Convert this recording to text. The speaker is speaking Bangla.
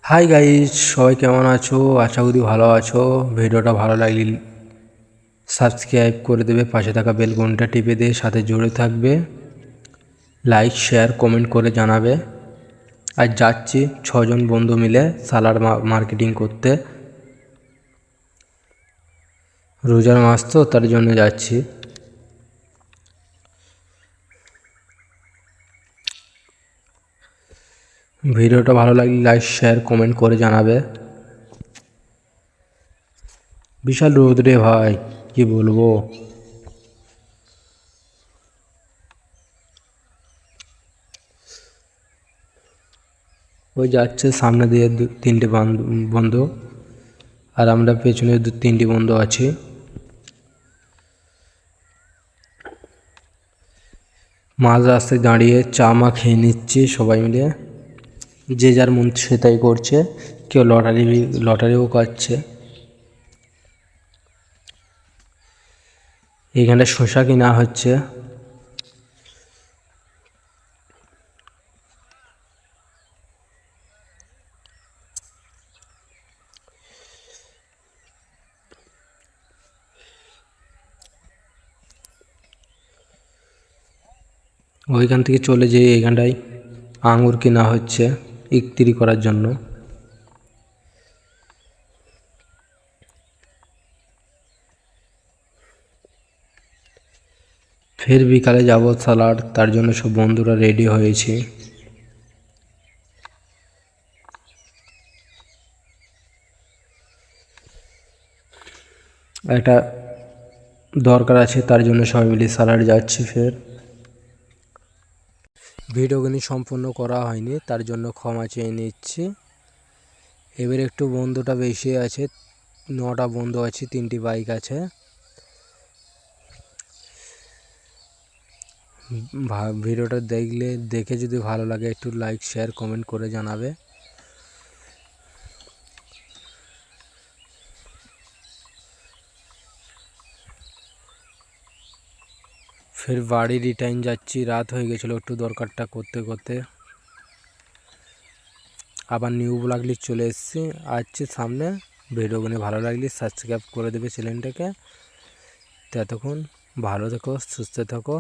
হাই গাইস, সবাই কেমন আছো? আশা করি ভালো আছো। ভিডিওটা ভালো লাগলে সাবস্ক্রাইব করে দেবে, পাশে থাকা বেল ঘন্টা টিপে দিয়ে সাথে জুড়ে থাকবে। লাইক শেয়ার কমেন্ট করে জানাবে। আজ যাচ্ছি 6জন বন্ধু মিলে সালাড মার্কেটিং করতে। রোজার মাস তো, তার জন্য যাচ্ছি। ভিডিওটা ভালো লাগলে লাইক শেয়ার কমেন্ট করে জানাবে। বিশাল রোদ রে ভাই, কি বলবো। ওই যাচ্ছে সামনে দিয়ে তিনটে বন্ধু, আর আমরা পেছনে তিনটি বন্ধু আছি। মাঝ রাস্তায় দাঁড়িয়ে চা মা খেয়ে নিচ্ছি সবাই মিলে। যে যার মন সেটাই করছে, কেউ লটারিও কাটছে। এখানে শসা কিনা হচ্ছে। ওইখান থেকে চলে যেয়ে এখানটায় আঙুর কেনা হচ্ছে ইফতারি করার জন্য। ফের বিকালে যাব সালাড, তার জন্য সব বন্ধুরা রেডি হয়েছে। একটা দরকার আছে, তার জন্য সবাই মিলে সালাড যাচ্ছি। ফের ভিডিওগুলি সম্পূর্ণ করা হয়নি, তার জন্য ক্ষমা চেয়ে নিচ্ছি। এবার একটু বন্ধুটা বেশি আছে, 9টা বন্ধু আছে, 3টি বাইক আছে। ভিডিওটা দেখে যদি ভালো লাগে একটু লাইক শেয়ার কমেন্ট করে জানাবে। ফের বাড়ি রিটার্ন যাচ্ছি, রাত হয়ে গেছিলো একটু দরকারটা করতে করতে। আবার নিউ ব্লগলি চলে এসেছি, আসছে সামনে। ভিডিওগুলো ভালো লাগলে সাবস্ক্রাইব করে দেবে চ্যানেলটাকে। ততক্ষণ ভালো থেকো, সুস্থ থেকো।